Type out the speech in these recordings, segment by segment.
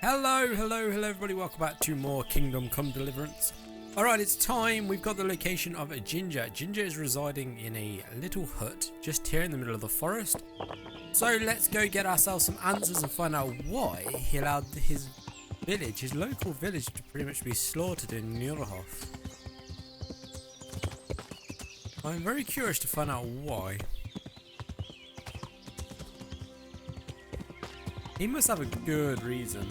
Hello everybody, welcome back to more Kingdom Come Deliverance. Alright, it's time. We've got the location of Ginger. Ginger is residing in a little hut just here in the middle of the forest. So let's go get ourselves some answers and find out why he allowed his village, his local village, to pretty much be slaughtered in Nurhof. I'm very curious to find out why. He must have a good reason.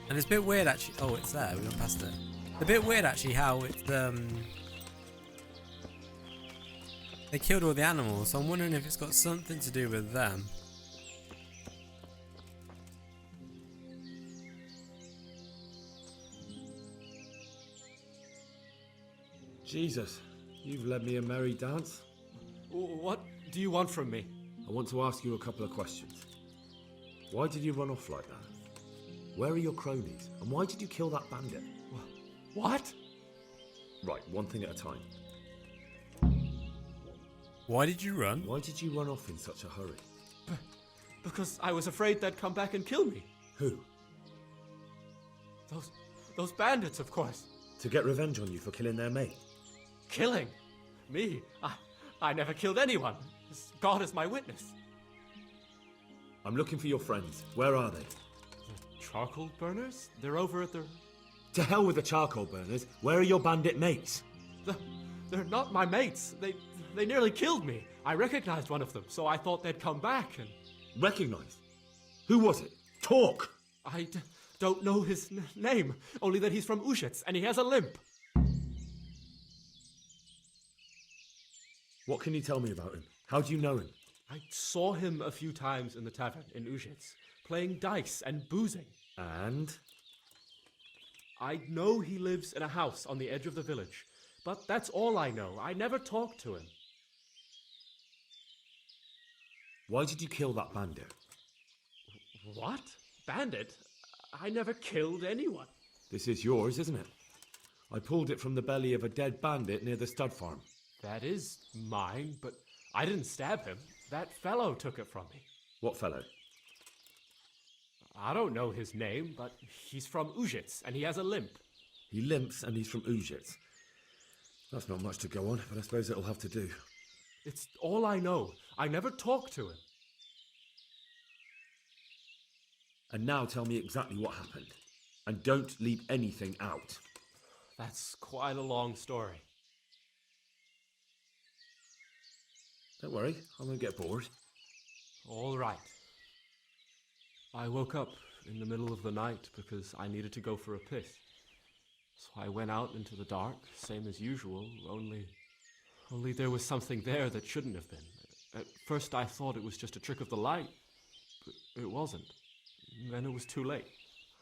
And it's a bit weird actually. Oh, it's there. We went past it. It's a bit weird actually how it's they killed all the animals. So I'm wondering if it's got something to do with them. Jesus, you've led me a merry dance. What do you want from me? I want to ask you a couple of questions. Why did you run off like that? Where are your cronies? And why did you kill that bandit? What? Right, one thing at a time. Why did you run? Why did you run off in such a hurry? Because I was afraid they'd come back and kill me. Who? Those bandits, of course. To get revenge on you for killing their mate? Killing? Me? I never killed anyone. God is my witness. I'm looking for your friends. Where are they? Charcoal burners? They're over at the... To hell with the charcoal burners. Where are your bandit mates? They're not my mates. They nearly killed me. I recognized one of them, so I thought they'd come back and... Recognize? Who was it? Talk! I don't know his name, only that he's from Uzhitz and he has a limp. What can you tell me about him? How do you know him? I saw him a few times in the tavern in Uzhitz, playing dice and boozing. And? I know he lives in a house on the edge of the village, but that's all I know. I never talked to him. Why did you kill that bandit? What? Bandit? I never killed anyone. This is yours, isn't it? I pulled it from the belly of a dead bandit near the stud farm. That is mine, but I didn't stab him. That fellow took it from me. What fellow? I don't know his name, but he's from Uzhitz, and he has a limp. He limps and he's from Uzhitz. That's not much to go on, but I suppose it'll have to do. It's all I know. I never talked to him. And now tell me exactly what happened. And don't leave anything out. That's quite a long story. Don't worry, I won't get bored. All right. I woke up in the middle of the night because I needed to go for a piss. So I went out into the dark, same as usual, only there was something there that shouldn't have been. At first I thought it was just a trick of the light, but it wasn't. Then it was too late.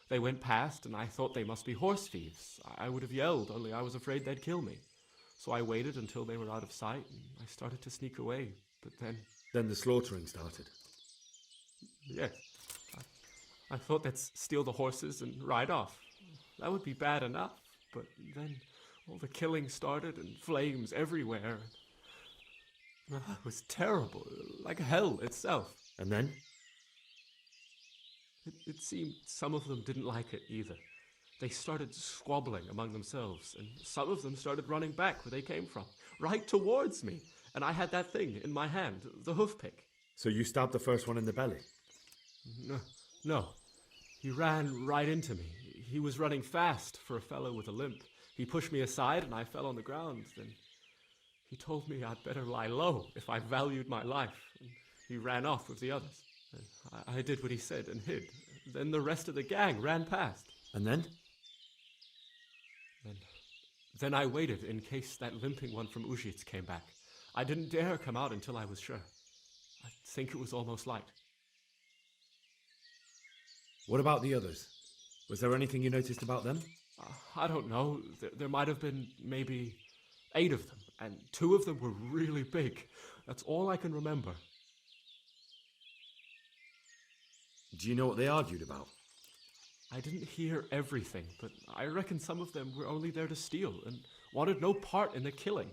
They went past and I thought they must be horse thieves. I would have yelled, only I was afraid they'd kill me. So I waited until they were out of sight and I started to sneak away, but then... Then the slaughtering started. Yes. I thought they'd steal the horses and ride off. That would be bad enough, but then all the killing started and flames everywhere. It was terrible, like hell itself. And then? It seemed some of them didn't like it either. They started squabbling among themselves, and some of them started running back where they came from, right towards me. And I had that thing in my hand, the hoof pick. So you stabbed the first one in the belly? No. He ran right into me. He was running fast for a fellow with a limp. He pushed me aside and I fell on the ground. Then he told me I'd better lie low if I valued my life. And he ran off with the others. And I did what he said and hid. Then the rest of the gang ran past. And then? Then I waited in case that limping one from Uzhitz came back. I didn't dare come out until I was sure. I think it was almost light. What about the others? Was there anything you noticed about them? I don't know. There might have been maybe 8 of them, and 2 of them were really big. That's all I can remember. Do you know what they argued about? I didn't hear everything, but I reckon some of them were only there to steal and wanted no part in the killing.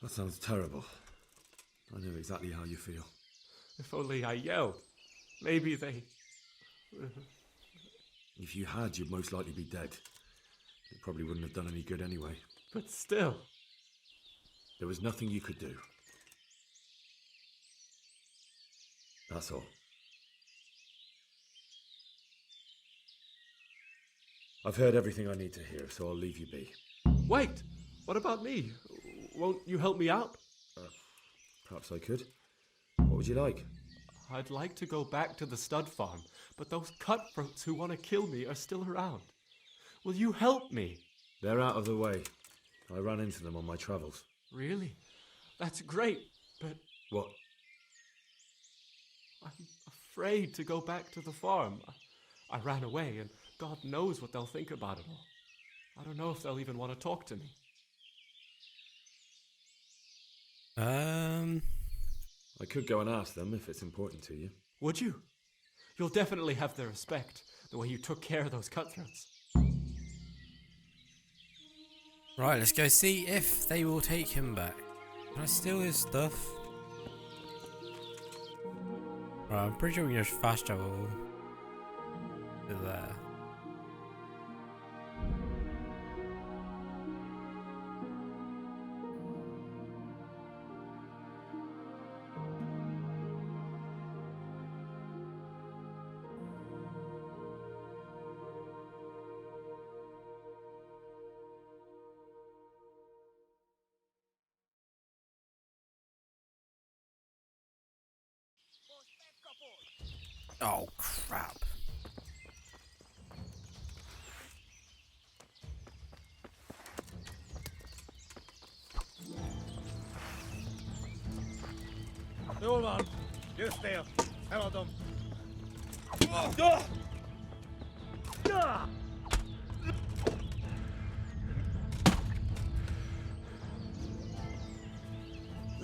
That sounds terrible. I know exactly how you feel. If only I yelled. Maybe they... If you had, you'd most likely be dead. It probably wouldn't have done any good anyway. But still... There was nothing you could do. That's all. I've heard everything I need to hear, so I'll leave you be. Wait! What about me? Won't you help me out? Perhaps I could. What would you like? I'd like to go back to the stud farm, but those cutthroats who want to kill me are still around. Will you help me? They're out of the way. I ran into them on my travels. Really? That's great, but What? I'm afraid to go back to the farm. I ran away, and God knows what they'll think about it all. I don't know if they'll even want to talk to me. I could go and ask them if it's important to you. Would you? You'll definitely have their respect, the way you took care of those cutthroats. Right, let's go see if they will take him back. Can I steal his stuff? Right, I'm pretty sure we can just fast travel to there. Oh crap. Jo man, just det. Här var de.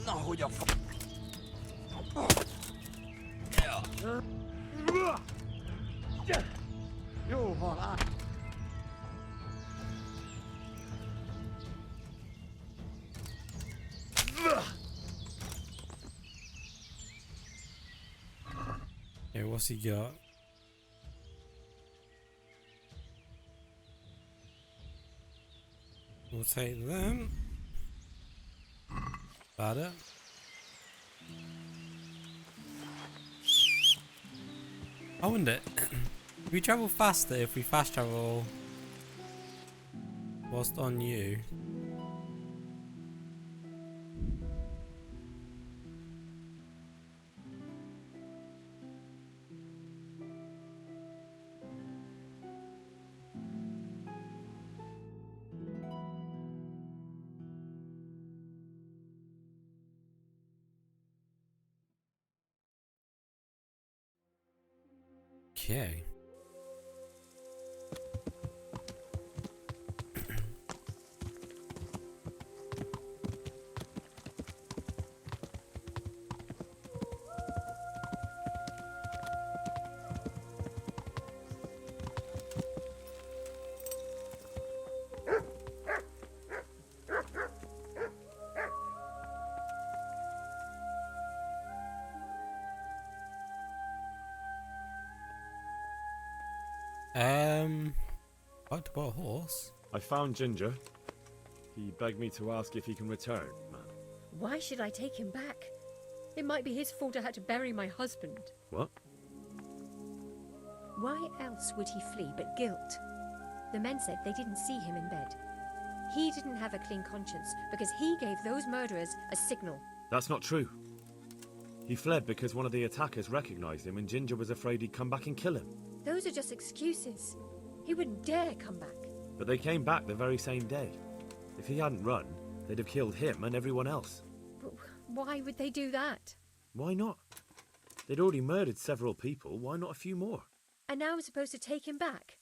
Nahogy a f... Jó van, át. Okay, what's he got? We'll take them. Better. I wonder, we travel faster if we fast travel whilst on you. Okay. What about a horse? I found Ginger. He begged me to ask if he can return, man. Why should I take him back? It might be his fault I had to bury my husband. What? Why else would he flee but guilt? The men said they didn't see him in bed. He didn't have a clean conscience because he gave those murderers a signal. That's not true. He fled because one of the attackers recognized him and Ginger was afraid he'd come back and kill him. Those are just excuses. He wouldn't dare come back. But they came back the very same day. If he hadn't run, they'd have killed him and everyone else. But why would they do that? Why not? They'd already murdered several people, why not a few more? And now I'm supposed to take him back?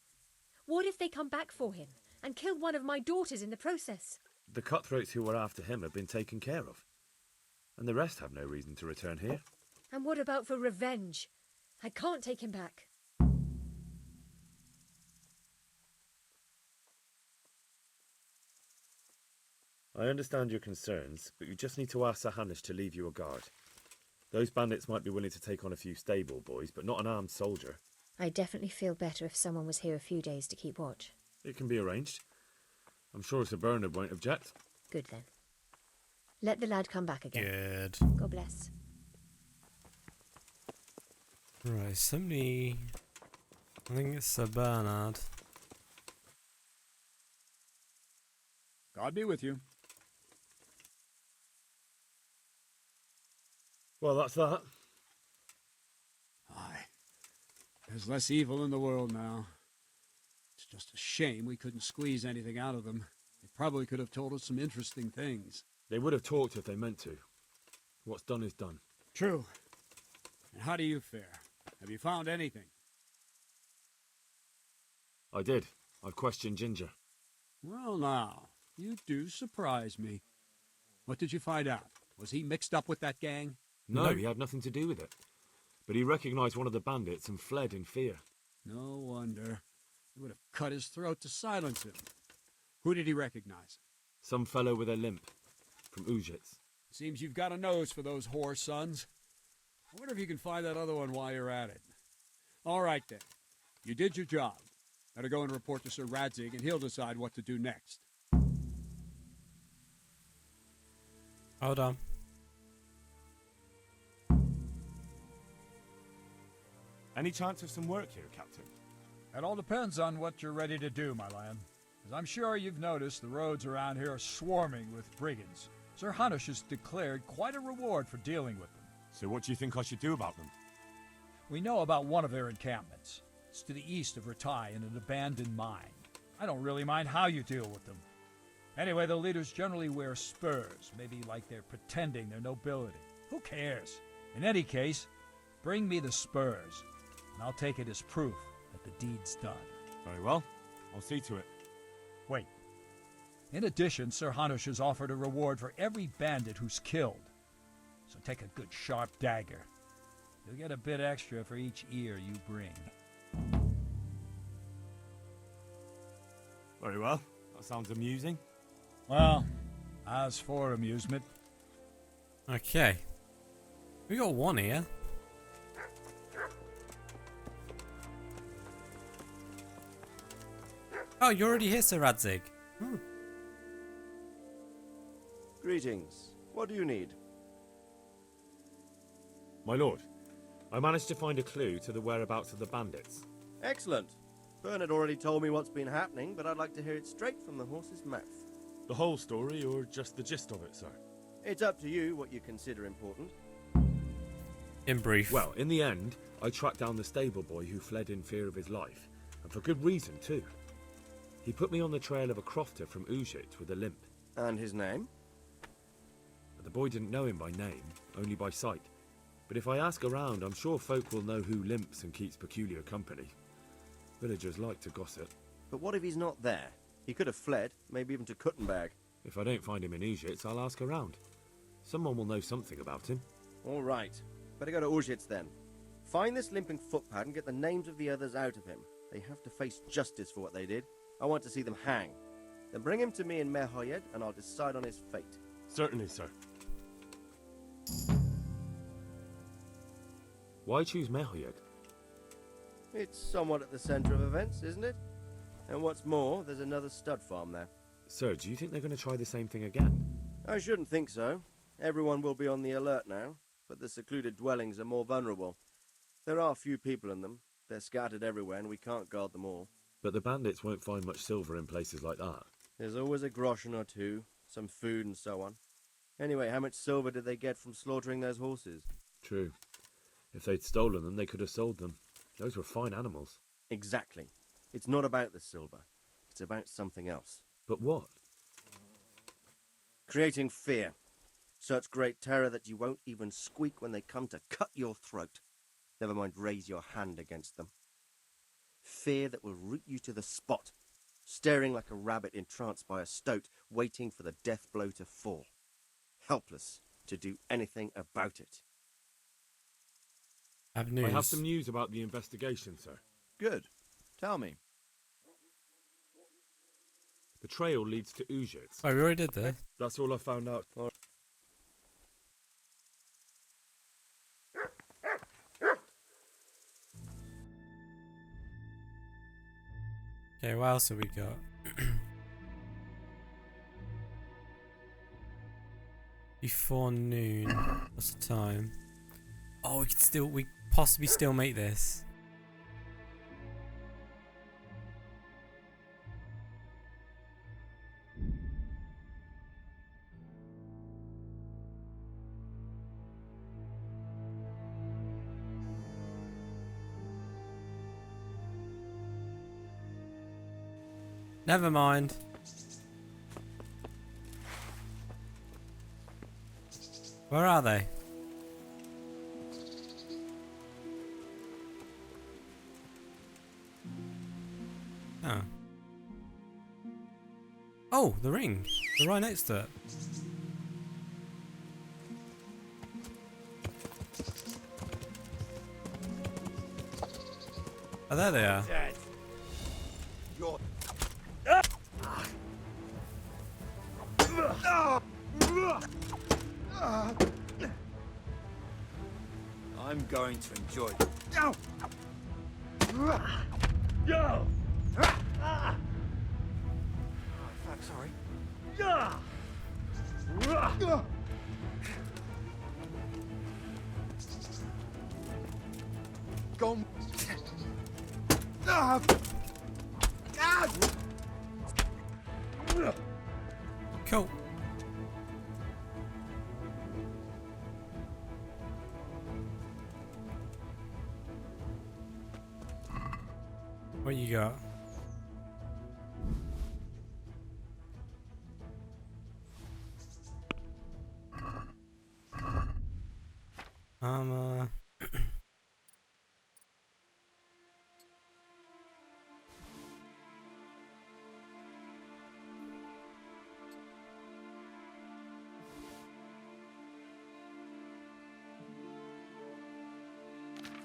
What if they come back for him and kill one of my daughters in the process? The cutthroats who were after him have been taken care of. And the rest have no reason to return here. And what about for revenge? I can't take him back. I understand your concerns, but you just need to ask Sir Hanish to leave you a guard. Those bandits might be willing to take on a few stable boys, but not an armed soldier. I'd definitely feel better if someone was here a few days to keep watch. It can be arranged. I'm sure Sir Bernard won't object. Good then. Let the lad come back again. Good. God bless. Right, somebody... I think it's Sir Bernard. God be with you. Well, that's that. Aye. There's less evil in the world now. It's just a shame we couldn't squeeze anything out of them. They probably could have told us some interesting things. They would have talked if they meant to. What's done is done. True. And how do you fare? Have you found anything? I did. I've questioned Ginger. Well, now, you do surprise me. What did you find out? Was he mixed up with that gang? No, he had nothing to do with it. But he recognized one of the bandits and fled in fear. No wonder. He would have cut his throat to silence him. Who did he recognize? Some fellow with a limp. From Uzhitz. Seems you've got a nose for those whore sons. I wonder if you can find that other one while you're at it. All right, then. You did your job. Better go and report to Sir Radzig, and he'll decide what to do next. Hold on. Any chance of some work here, Captain? It all depends on what you're ready to do, my lad. As I'm sure you've noticed, the roads around here are swarming with brigands. Sir Hanish has declared quite a reward for dealing with them. So what do you think I should do about them? We know about one of their encampments. It's to the east of Ratai in an abandoned mine. I don't really mind how you deal with them. Anyway, the leaders generally wear spurs, maybe like they're pretending they're nobility. Who cares? In any case, bring me the spurs, and I'll take it as proof that the deed's done. Very well. I'll see to it. Wait. In addition, Sir Hanish has offered a reward for every bandit who's killed. So take a good sharp dagger. You'll get a bit extra for each ear you bring. Very well. That sounds amusing. Well, as for amusement... Okay. We got one here. Oh, you're already here, Sir Radzig. Greetings. What do you need? My lord, I managed to find a clue to the whereabouts of the bandits. Excellent. Bernard already told me what's been happening, but I'd like to hear it straight from the horse's mouth. The whole story, or just the gist of it, sir? It's up to you what you consider important. In brief. Well, in the end, I tracked down the stable boy who fled in fear of his life, and for good reason, too. He put me on the trail of a crofter from Uzhitz with a limp. And his name? The boy didn't know him by name, only by sight. But if I ask around, I'm sure folk will know who limps and keeps peculiar company. Villagers like to gossip. But what if he's not there? He could have fled, maybe even to Kuttenberg. If I don't find him in Uzhitz, I'll ask around. Someone will know something about him. All right. Better go to Uzhitz then. Find this limping footpad and get the names of the others out of him. They have to face justice for what they did. I want to see them hang. Then bring him to me in Mehoyed and I'll decide on his fate. Certainly, sir. Why choose Mehoyed? It's somewhat at the centre of events, isn't it? And what's more, there's another stud farm there. Sir, do you think they're going to try the same thing again? I shouldn't think so. Everyone will be on the alert now, but the secluded dwellings are more vulnerable. There are few people in them. They're scattered everywhere and we can't guard them all. But the bandits won't find much silver in places like that. There's always a groschen or two, some food and so on. Anyway, how much silver did they get from slaughtering those horses? True. If they'd stolen them, they could have sold them. Those were fine animals. Exactly. It's not about the silver. It's about something else. But what? Creating fear. Such great terror that you won't even squeak when they come to cut your throat. Never mind raise your hand against them. Fear that will root you to the spot, staring like a rabbit entranced by a stoat, waiting for the death blow to fall. Helpless to do anything about it. I have news. I have some news about the investigation, sir. Good. Tell me. The trail leads to Uzhitz. Oh, we already did this. That's all I found out. Okay, what else have we got? Before noon. What's the time? Oh, we possibly still make this. Never mind. Where are they? Oh. Oh, the ring. They're right next to it. Oh, there they are. You're... I'm going to enjoy it. Yo! Fuck, sorry. Go. Cool. What you got? Armor.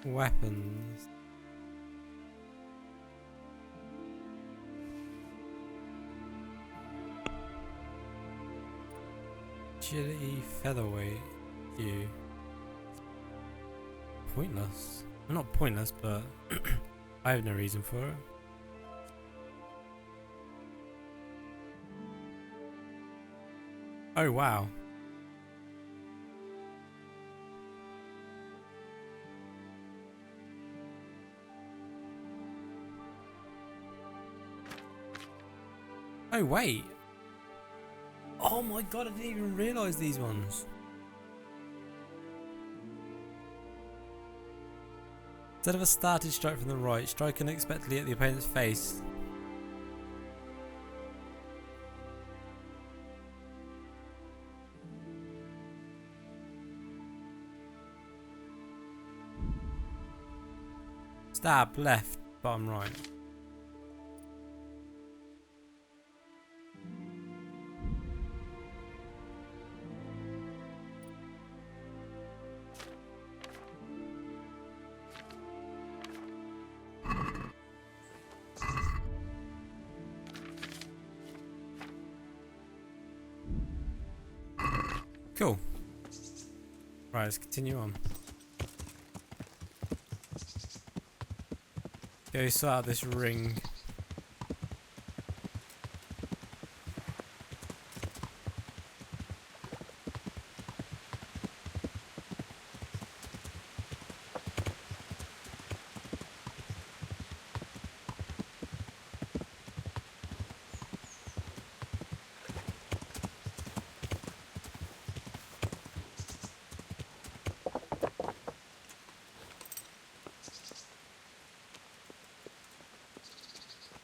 Weapons. Agility, featherweight, you. Pointless. Well, not pointless, but I have no reason for it. Oh wow. Oh wait. Oh my god, I didn't even realise these ones. Instead of a started strike from the right, strike unexpectedly at the opponent's face. Stab left, bottom right. Cool. Right, let's continue on. Go sort out this ring.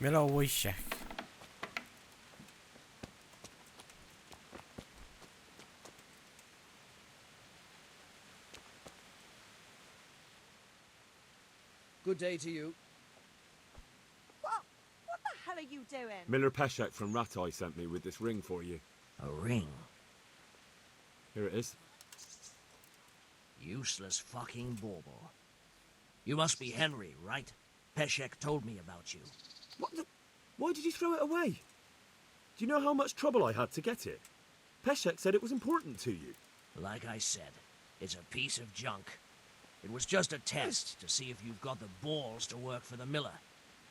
Milowyszek. Good day to you. What the hell are you doing? Miller Peshek from Ratai sent me with this ring for you. A ring? Here it is. Useless fucking bauble. You must be Henry, right? Peshek told me about you. What the? Why did you throw it away? Do you know how much trouble I had to get it? Peshek said it was important to you. Like I said, it's a piece of junk. It was just a test to see if you've got the balls to work for the miller.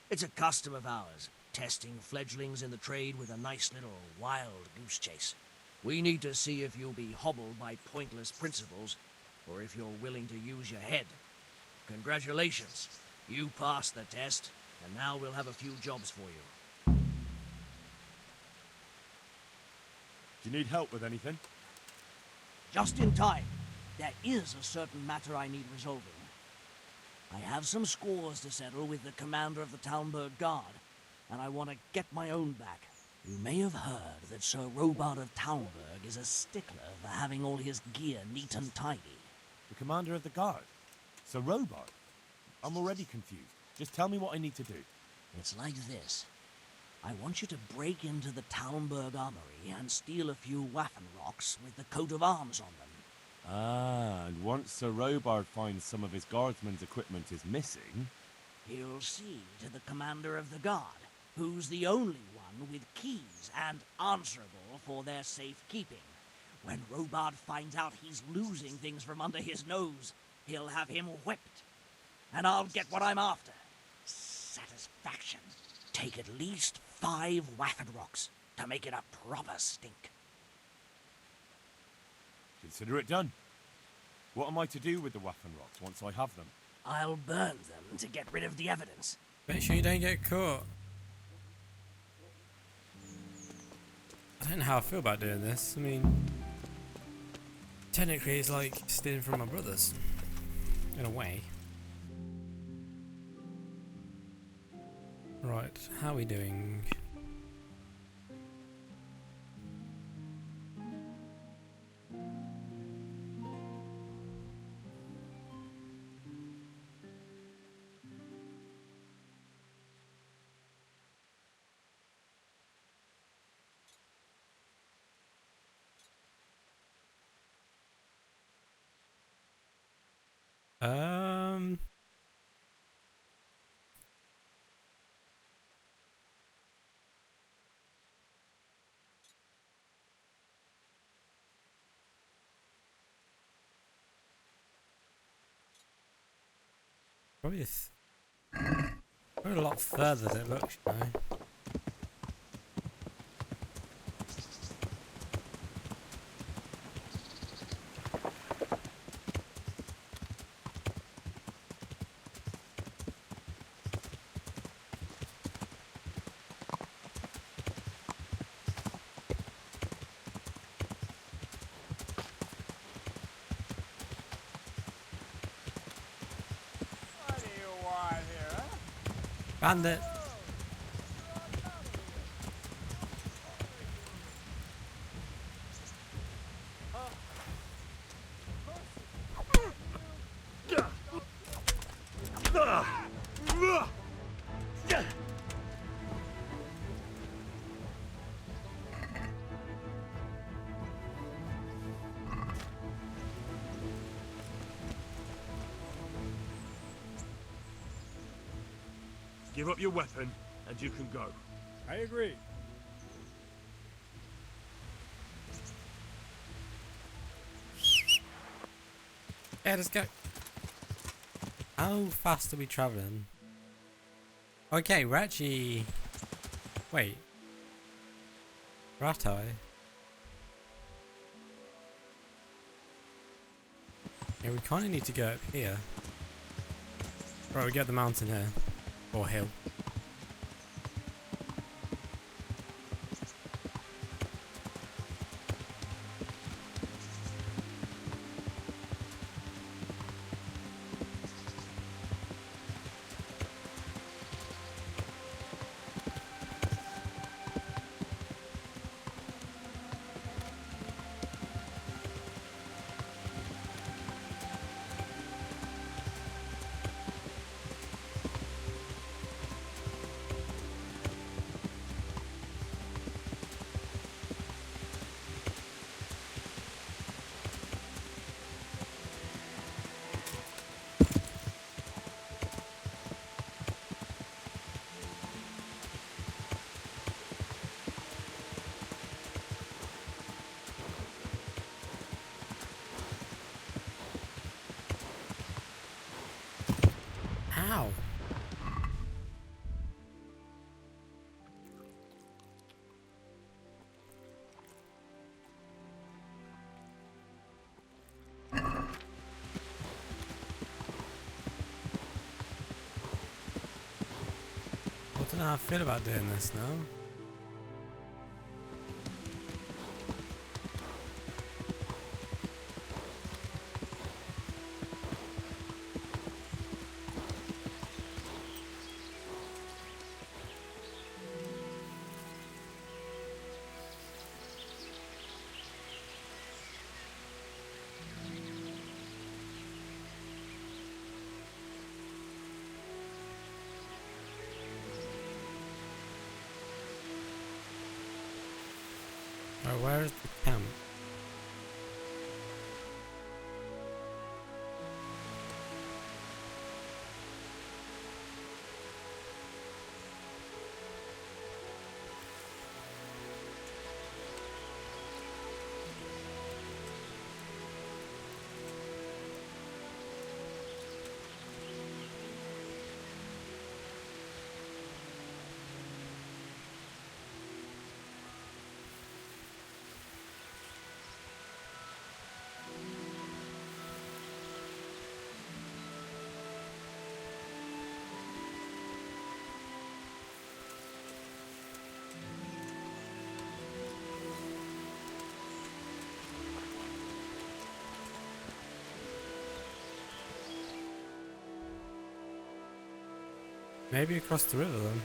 It's a custom of ours, testing fledglings in the trade with a nice little wild goose chase. We need to see if you'll be hobbled by pointless principles, or if you're willing to use your head. Congratulations. You passed the test, and now we'll have a few jobs for you. Do you need help with anything? Just in time. There is a certain matter I need resolving. I have some scores to settle with the commander of the Talmberg Guard, and I want to get my own back. You may have heard that Sir Robard of Talmberg is a stickler for having all his gear neat and tidy. The commander of the guard? Sir Robard? I'm already confused. Just tell me what I need to do. It's like this. I want you to break into the Talmberg armory and steal a few Waffen rocks with the coat of arms on them. Ah, and once Sir Robard finds some of his guardsmen's equipment is missing... He'll see to the commander of the guard, who's the only one with keys and answerable for their safekeeping. When Robard finds out he's losing things from under his nose, he'll have him whipped. And I'll get what I'm after. Satisfaction. Take at least 5 Waffen rocks to make it a proper stink. Consider it done. What am I to do with the Waffen rocks once I have them? I'll burn them to get rid of the evidence. Make sure you don't get caught. I don't know how I feel about doing this. I mean, technically it's like stealing from my brothers. In a way. Right, how are we doing? Probably a lot further than it looks, you know. Bandit. Give up your weapon, and you can go. I agree. Yeah, let's go. How fast are we traveling? Okay, we're actually... Wait. Ratai? Yeah, we kind of need to go up here. Right, we get the mountain here. Or hill. know how I feel about doing this now. Alright, where is the camp? Maybe across the river then.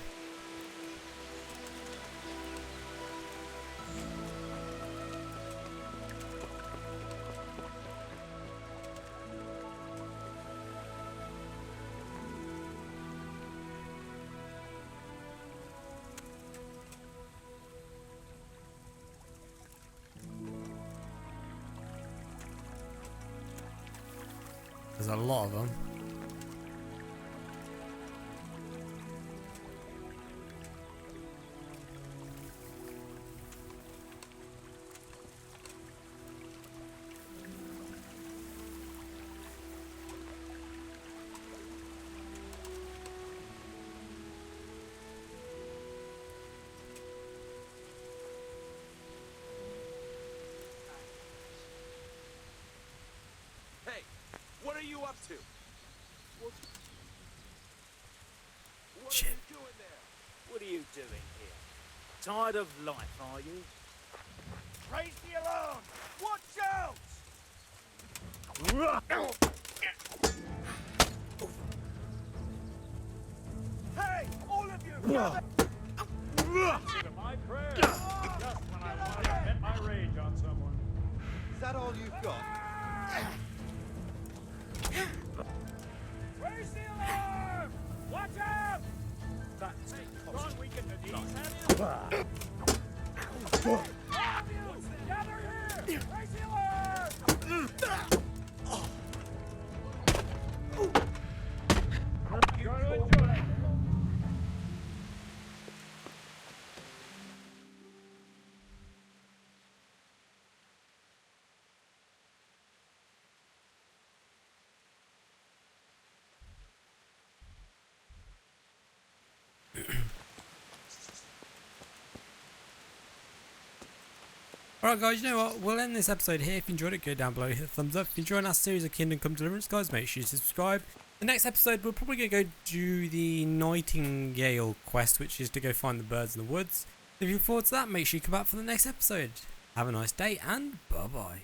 There's a lot of them. Hey, what are you up to? What Shit. are you doing there? What are you doing here? Tired of life, are you? Raise the alarm! Watch out! Hey, all of you! To my prayers, just when I want to vent my rage on someone. Is that all you've got? Raise the alarm! Watch out! That's gone weaken the knees, have you? Gather here! Raise the alarm! You're gonna enjoy it. Alright guys, you know what, we'll end this episode here. If you enjoyed it, go down below, hit the thumbs up. If you're enjoying our series of Kingdom Come Deliverance, guys, make sure you subscribe. The next episode, we're probably going to go do the Nightingale quest, which is to go find the birds in the woods. If you look forward to that, make sure you come back for the next episode. Have a nice day, and bye-bye.